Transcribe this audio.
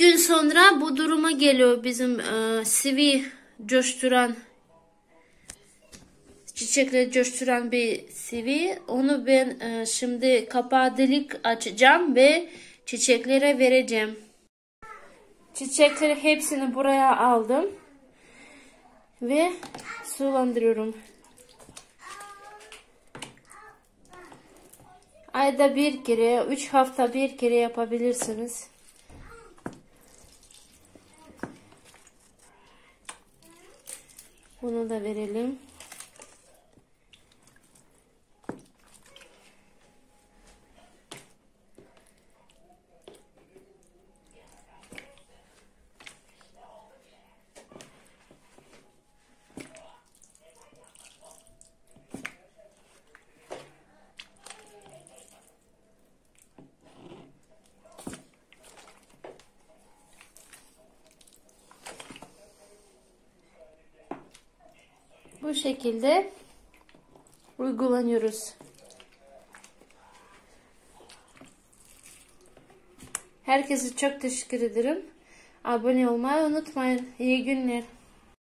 gün sonra bu duruma geliyor bizim sivi coşturan, çiçekleri coşturan bir sivi. Onu ben şimdi kapağı delik açacağım ve çiçeklere vereceğim. Çiçekleri hepsini buraya aldım ve sulandırıyorum. Ayda bir kere, 3 hafta bir kere yapabilirsiniz. Bunu da verelim. Bu şekilde uygulanıyoruz. Herkese çok teşekkür ederim. Abone olmayı unutmayın. İyi günler.